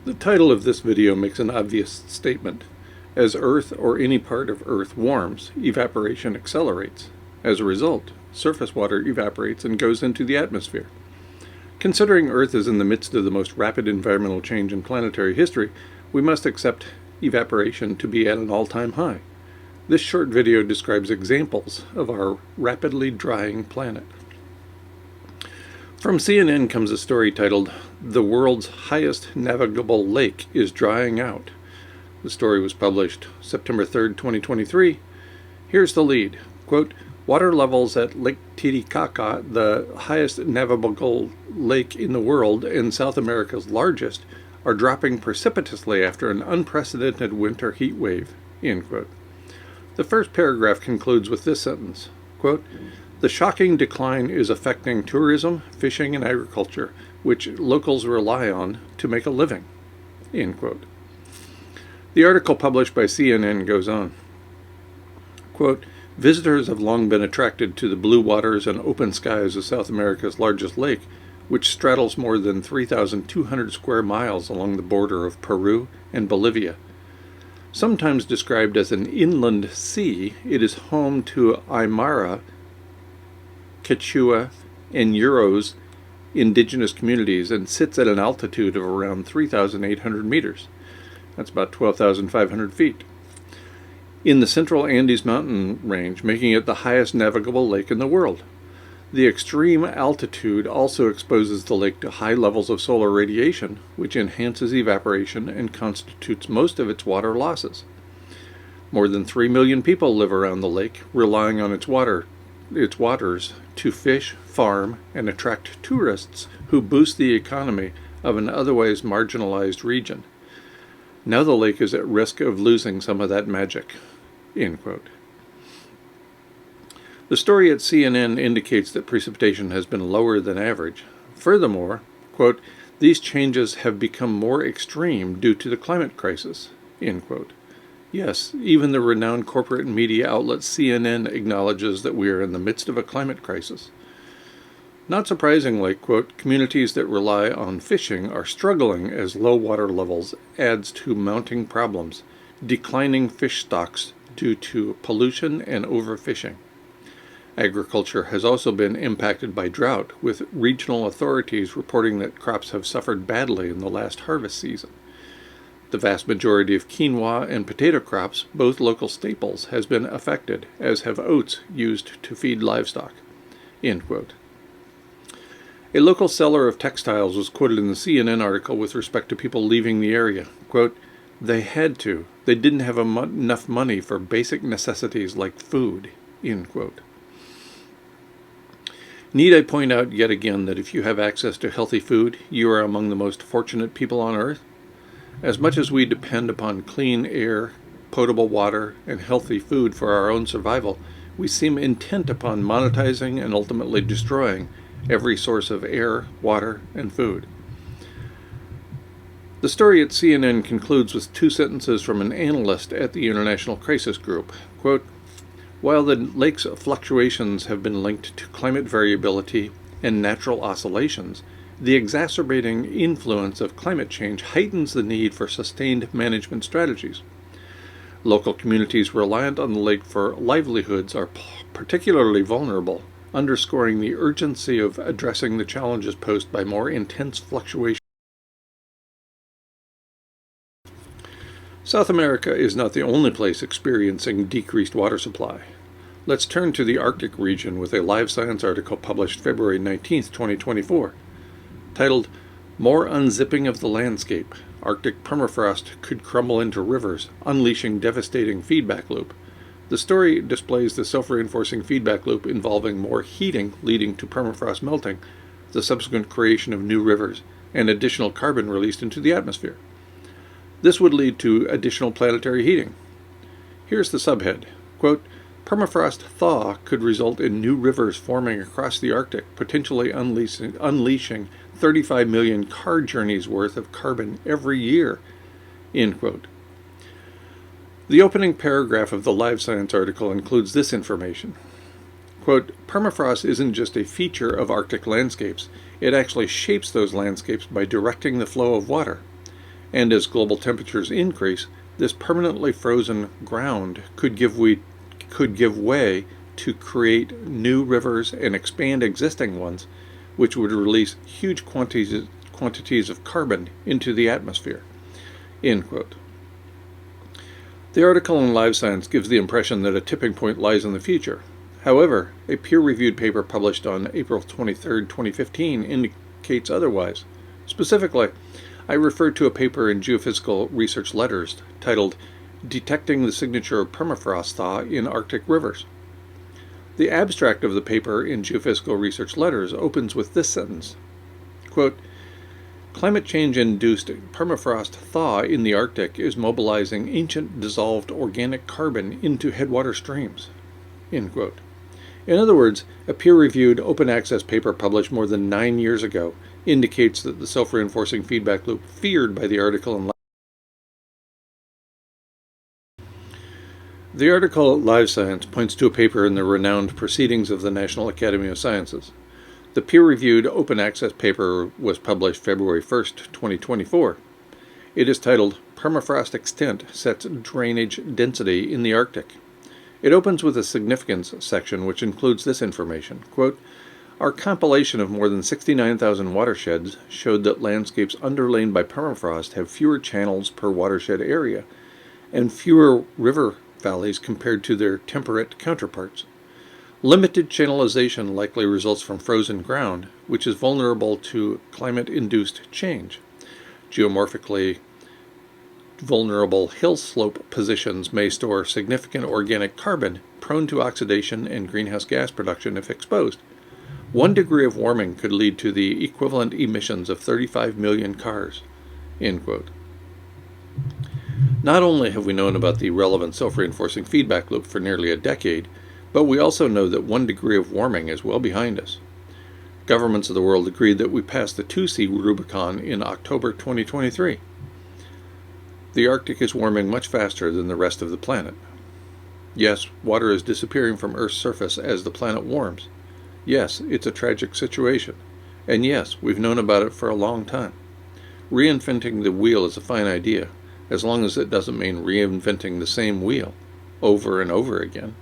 The title of this video makes an obvious statement. As Earth or any part of Earth warms, evaporation accelerates. As a result, surface water evaporates and goes into the atmosphere. Considering Earth is in the midst of the most rapid environmental change in planetary history, we must accept evaporation to be at an all-time high. This short video describes examples of our rapidly drying planet. From CNN comes a story titled, "The World's Highest Navigable Lake is Drying Out." The story was published September 3rd, 2023. Here's the lead. Quote, "Water levels at Lake Titicaca, the highest navigable lake in the world and South America's largest, are dropping precipitously after an unprecedented winter heat wave." End quote. The first paragraph concludes with this sentence, quote, "The shocking decline is affecting tourism, fishing, and agriculture, which locals rely on to make a living." End quote. The article published by CNN goes on, quote, "Visitors have long been attracted to the blue waters and open skies of South America's largest lake, which straddles more than 3,200 square miles along the border of Peru and Bolivia. Sometimes described as an inland sea, it is home to Aymara, Quechua, and Yuros indigenous communities and sits at an altitude of around 3,800 meters. That's about 12,500 feet. In the central Andes mountain range, making it the highest navigable lake in the world. The extreme altitude also exposes the lake to high levels of solar radiation, which enhances evaporation and constitutes most of its water losses. More than 3 million people live around the lake, relying on its waters to fish, farm, and attract tourists who boost the economy of an otherwise marginalized region. Now the lake is at risk of losing some of that magic." End quote. The story at CNN indicates that precipitation has been lower than average. Furthermore, quote, "These changes have become more extreme due to the climate crisis." End quote. Yes, even the renowned corporate media outlet CNN acknowledges that we are in the midst of a climate crisis. Not surprisingly, quote, "Communities that rely on fishing are struggling as low water levels adds to mounting problems, declining fish stocks due to pollution and overfishing. Agriculture has also been impacted by drought, with regional authorities reporting that crops have suffered badly in the last harvest season. The vast majority of quinoa and potato crops, both local staples, has been affected, as have oats used to feed livestock." End quote. A local seller of textiles was quoted in the CNN article with respect to people leaving the area. Quote, "They had to. They didn't have enough money for basic necessities like food." End quote. Need I point out yet again that if you have access to healthy food, you are among the most fortunate people on earth? As much as we depend upon clean air, potable water, and healthy food for our own survival, we seem intent upon monetizing and ultimately destroying every source of air, water, and food. The story at CNN concludes with two sentences from an analyst at the International Crisis Group. Quote, "While the lake's fluctuations have been linked to climate variability and natural oscillations, the exacerbating influence of climate change heightens the need for sustained management strategies. Local communities reliant on the lake for livelihoods are particularly vulnerable, underscoring the urgency of addressing the challenges posed by more intense fluctuations." South America is not the only place experiencing decreased water supply. Let's turn to the Arctic region with a Live Science article published February 19th, 2024, titled, "More Unzipping of the Landscape. Arctic Permafrost Could Crumble into Rivers, Unleashing Devastating Feedback Loop." The story displays the self-reinforcing feedback loop involving more heating leading to permafrost melting, the subsequent creation of new rivers, and additional carbon released into the atmosphere. This would lead to additional planetary heating. Here's the subhead. Quote, "Permafrost thaw could result in new rivers forming across the Arctic, potentially unleashing 35 million car journeys worth of carbon every year." End quote. The opening paragraph of the Live Science article includes this information. Quote, "Permafrost isn't just a feature of Arctic landscapes, it actually shapes those landscapes by directing the flow of water. and as global temperatures increase, this permanently frozen ground could give way to create new rivers and expand existing ones, which would release huge quantities of carbon into the atmosphere. End quote. The article in Live Science gives the impression that a tipping point lies in the future. However, a peer-reviewed paper published on April 23, 2015 indicates otherwise. Specifically, I refer to a paper in Geophysical Research Letters titled Detecting the Signature of Permafrost Thaw in Arctic Rivers. The abstract of the paper in Geophysical Research Letters opens with this sentence, quote, "Climate change-induced permafrost thaw in the Arctic is mobilizing ancient dissolved organic carbon into headwater streams." End quote. In other words, a peer-reviewed open-access paper published more than 9 years ago indicates that the self-reinforcing feedback loop feared by the article in The article Live Science points to a paper in the renowned Proceedings of the National Academy of Sciences. The peer-reviewed open-access paper was published February 1st, 2024. It is titled Permafrost Extent Sets Drainage Density in the Arctic. It opens with a significance section which includes this information, quote, "Our compilation of more than 69,000 watersheds showed that landscapes underlain by permafrost have fewer channels per watershed area and fewer river valleys compared to their temperate counterparts. Limited channelization likely results from frozen ground, which is vulnerable to climate-induced change. Geomorphically vulnerable hill slope positions may store significant organic carbon prone to oxidation and greenhouse gas production if exposed. 1 degree of warming could lead to the equivalent emissions of 35 million cars." End quote. Not only have we known about the relevant self-reinforcing feedback loop for nearly a decade, but we also know that 1 degree of warming is well behind us. Governments of the world agreed that we passed the 2°C Rubicon in October 2023. The Arctic is warming much faster than the rest of the planet. Yes, water is disappearing from Earth's surface as the planet warms. Yes, it's a tragic situation. And yes, we've known about it for a long time. Reinventing the wheel is a fine idea, as long as it doesn't mean reinventing the same wheel over and over again.